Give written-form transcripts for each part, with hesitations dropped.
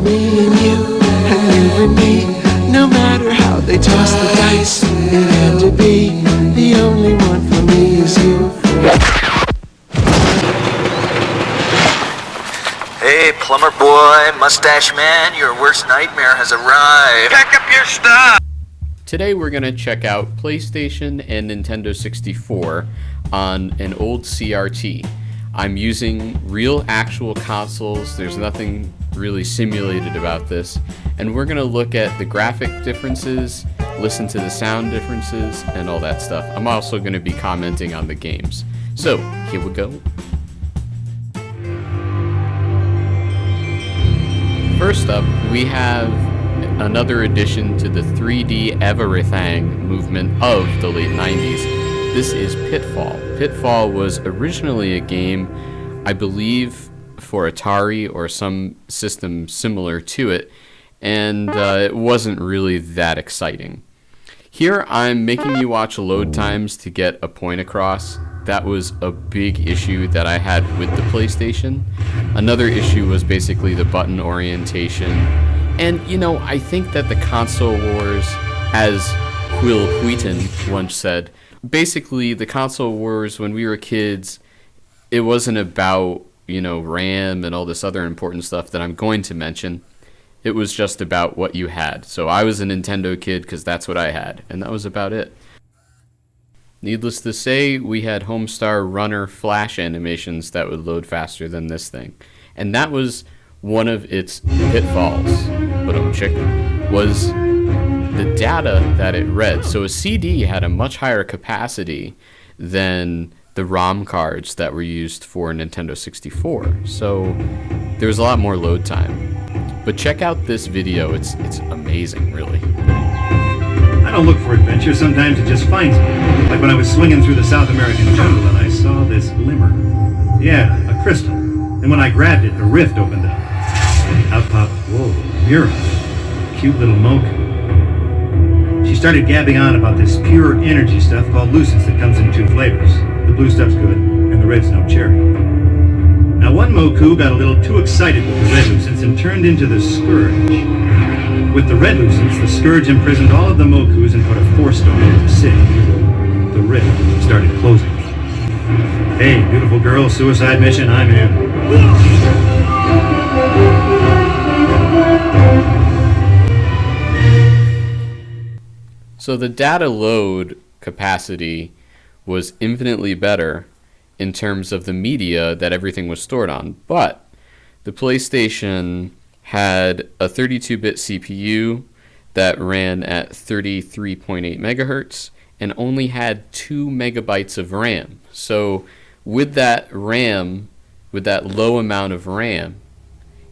me and you and me. No matter how they toss the dice, it had to be. The only one for me is you. Hey, plumber boy, mustache man, your worst nightmare has arrived. Pack up your stuff! Today we're going to check out PlayStation and Nintendo 64 on an old CRT. I'm using real actual consoles. There's nothing really simulated about this. And we're going to look at the graphic differences, listen to the sound differences, and all that stuff. I'm also going to be commenting on the games. So, here we go. First up, we have another addition to the 3D everything movement of the late 90s. This is Pitfall. Pitfall was originally a game, I believe, for Atari or some system similar to it, and it wasn't really that exciting. Here I'm making you watch load times to get a point across. That was a big issue that I had with the PlayStation. Another issue was basically the button orientation. And, you know, I think that the console wars, as Will Wheaton once said, basically the console wars when we were kids, it wasn't about, you know, RAM and all this other important stuff that I'm going to mention. It was just about what you had. So I was a Nintendo kid because that's what I had, and that was about it. Needless to say, we had Homestar Runner Flash animations that would load faster than this thing. And that was one of its pitfalls, was the data that it read. So a CD had a much higher capacity than the ROM cards that were used for Nintendo 64. So there was a lot more load time. But check out this video, it's amazing, really. I don't look for adventure, sometimes it just finds me. Like when I was swinging through the South American jungle and I saw this glimmer. Yeah, a crystal. And when I grabbed it, the rift opened up. Out popped, whoa, Mira. Cute little moke. She started gabbing on about this pure energy stuff called Lucence that comes in 2 flavors. The blue stuff's good, and the red's no cherry. Now one Moku got a little too excited with the red Lucence and turned into the Scourge. With the red Lucence, the Scourge imprisoned all of the Mokus and put a force stone over the city. The rift started closing. Hey, beautiful girl, suicide mission, I'm in. So the data load capacity was infinitely better in terms of the media that everything was stored on, but the PlayStation had a 32-bit CPU that ran at 33.8 megahertz and only had 2 megabytes of RAM. So with that RAM, with that low amount of RAM,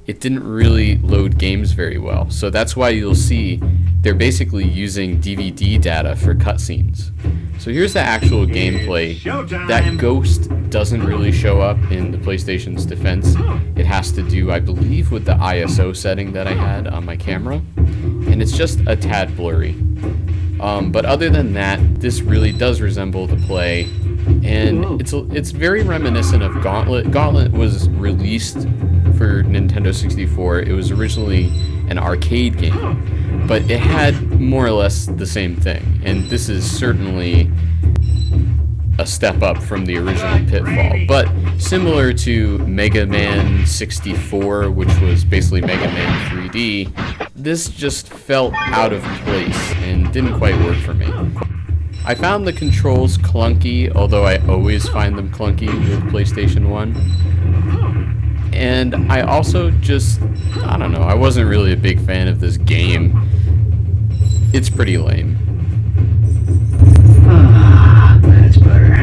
it didn't really load games very well. So that's why you'll see they're basically using DVD data for cutscenes. So here's the actual gameplay. That ghost doesn't really show up in the PlayStation's defense. It has to do, I believe, with the ISO setting that I had on my camera. And it's just a tad blurry. But other than that, this really does resemble the play. And it's very reminiscent of Gauntlet. Gauntlet was released for Nintendo 64. It was originally an arcade game, but it had more or less the same thing. And this is certainly a step up from the original Pitfall. But similar to Mega Man 64, which was basically Mega Man 3D, this just felt out of place and didn't quite work for me. I found the controls clunky, although I always find them clunky with PlayStation 1. And I also just, I don't know, I wasn't really a big fan of this game. It's pretty lame. Ah, that's better.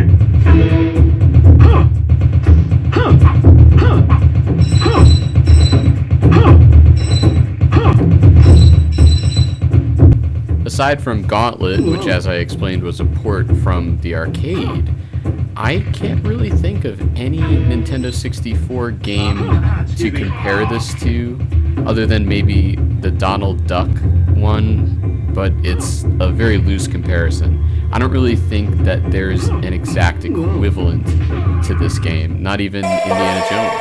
Aside from Gauntlet, which as I explained was a port from the arcade, I can't really think of any Nintendo 64 game to compare this to, other than maybe the Donald Duck one, but it's a very loose comparison. I don't really think that there's an exact equivalent to this game, not even Indiana Jones.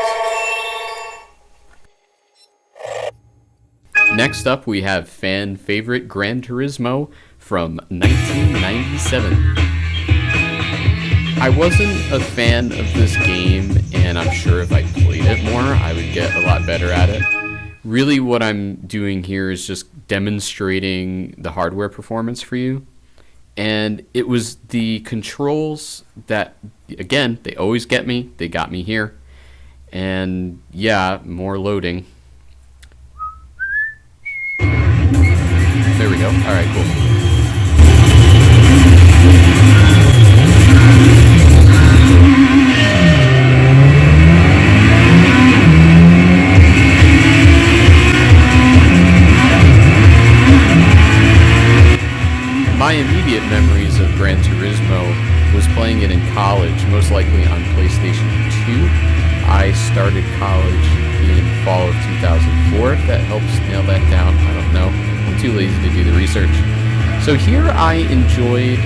Next up, we have fan favorite Gran Turismo from 1997. I wasn't a fan of this game, and I'm sure if I played it more, I would get a lot better at it. Really, what I'm doing here is just demonstrating the hardware performance for you. And it was the controls that, again, they always get me. They got me here. And yeah, more loading. There we go. All right, cool. My immediate memories of Gran Turismo was playing it in college, most likely on PlayStation 2. I started college in fall of 2004, if that helps nail that down. I don't know. I'm too lazy to do the research. So here I enjoyed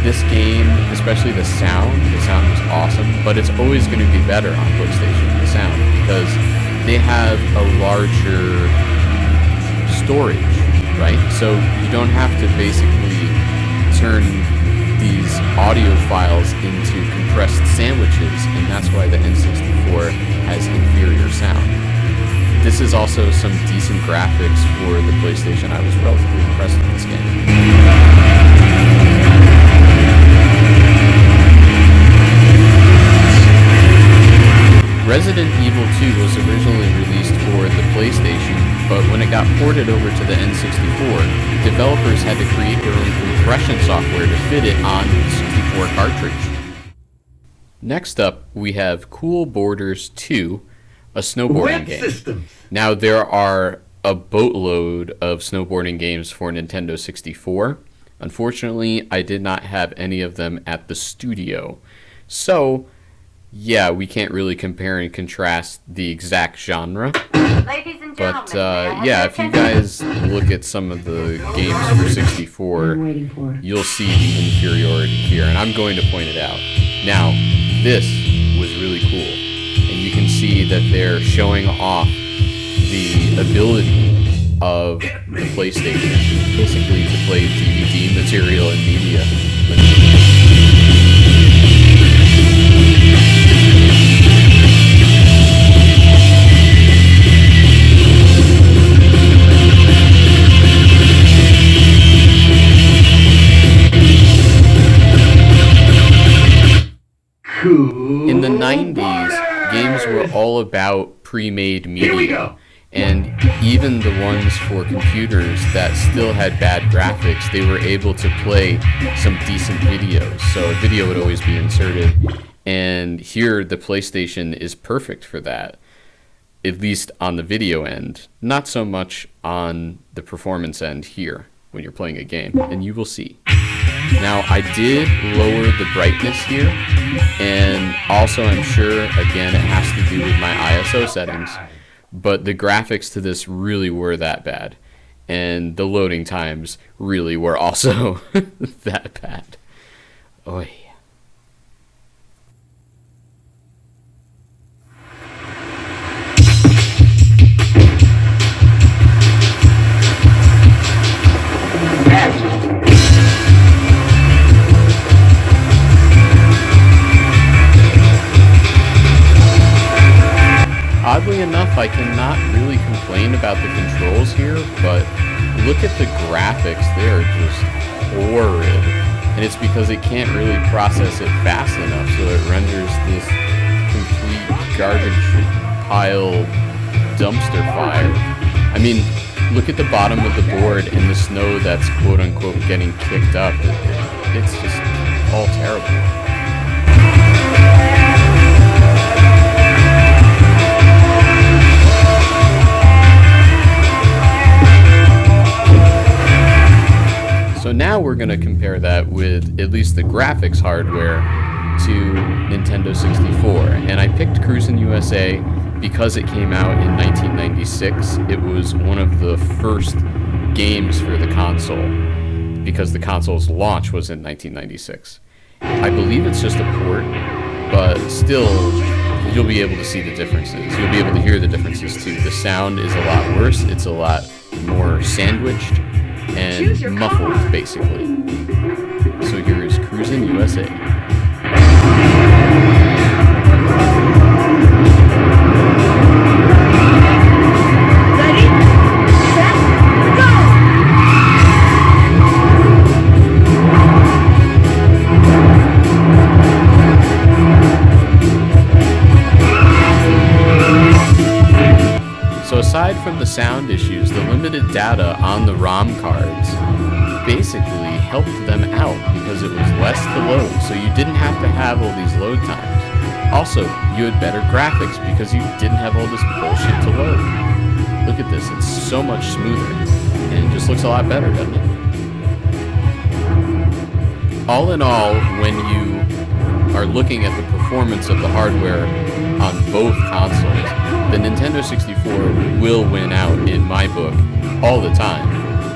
this game, especially the sound. The sound was awesome, but it's always going to be better on PlayStation, the sound, because they have a larger storage, right? So you don't have to basically turn these audio files into compressed sandwiches, and that's why the N64 has inferior sound. This is also some decent graphics for the PlayStation. I was relatively impressed with this game. Resident Evil 2 was originally released for the PlayStation, but when it got ported over to the N64, developers had to create their own compression software to fit it on the 64 cartridge. Next up, we have Cool Borders 2, a snowboarding game. Now, there are a boatload of snowboarding games for Nintendo 64. Unfortunately, I did not have any of them at the studio. So, yeah, we can't really compare and contrast the exact genre. But yeah, if you guys look at some of the games for 64, you'll see the inferiority here, and I'm going to point it out. Now, this was really cool, and you can see that they're showing off the ability of the PlayStation, basically to play DVD material and media. In the 90s, games were all about pre-made media, and even the ones for computers that still had bad graphics, they were able to play some decent videos, so a video would always be inserted, and here the PlayStation is perfect for that, at least on the video end, not so much on the performance end here when you're playing a game, and you will see. Now, I did lower the brightness here, and also I'm sure, again, it has to do with my ISO settings, but the graphics to this really were that bad, and the loading times really were also that bad. Oy. Oddly enough, I cannot really complain about the controls here, but look at the graphics. They are just horrid. And it's because it can't really process it fast enough, so it renders this complete garbage pile dumpster fire. I mean, look at the bottom of the board and the snow that's quote-unquote getting kicked up. It's just all terrible. So now we're going to compare that with at least the graphics hardware to Nintendo 64. And I picked Cruis'n USA because it came out in 1996. It was one of the first games for the console because the console's launch was in 1996. I believe it's just a port, but still, you'll be able to see the differences. You'll be able to hear the differences too. The sound is a lot worse. It's a lot more sandwiched and muffled, basically. So here is Cruis'n USA. Ready, set, go! So aside from the sound issues, the limited data on the ROM cards basically helped them out because it was less to load, so you didn't have to have all these load times. Also, you had better graphics because you didn't have all this bullshit to load. Look at this, it's so much smoother, and it just looks a lot better, doesn't it? All in all, when you are looking at the performance of the hardware on both consoles, the Nintendo 64 will win out in my book all the time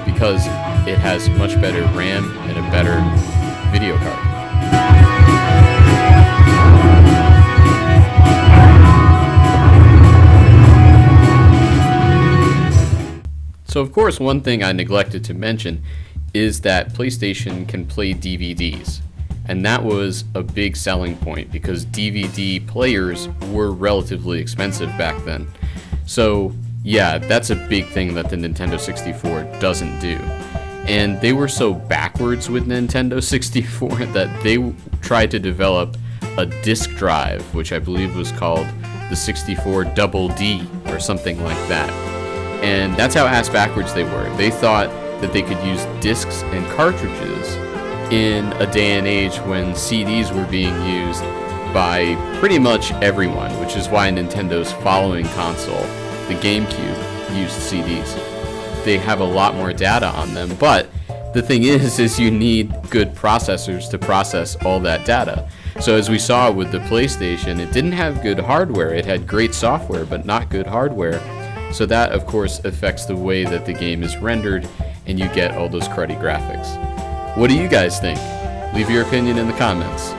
because it has much better RAM and a better video card. So of course, one thing I neglected to mention is that PlayStation can play DVDs. And that was a big selling point because DVD players were relatively expensive back then. So yeah, that's a big thing that the Nintendo 64 doesn't do. And they were so backwards with Nintendo 64 that they tried to develop a disk drive, which I believe was called the 64 Double D or something like that. And that's how ass backwards they were. They thought that they could use discs and cartridges in a day and age when CDs were being used by pretty much everyone, which is why Nintendo's following console, the GameCube, used CDs. They have a lot more data on them, but the thing is you need good processors to process all that data. So as we saw with the PlayStation, it didn't have good hardware. It had great software, but not good hardware. So that, of course, affects the way that the game is rendered, and you get all those cruddy graphics. What do you guys think? Leave your opinion in the comments.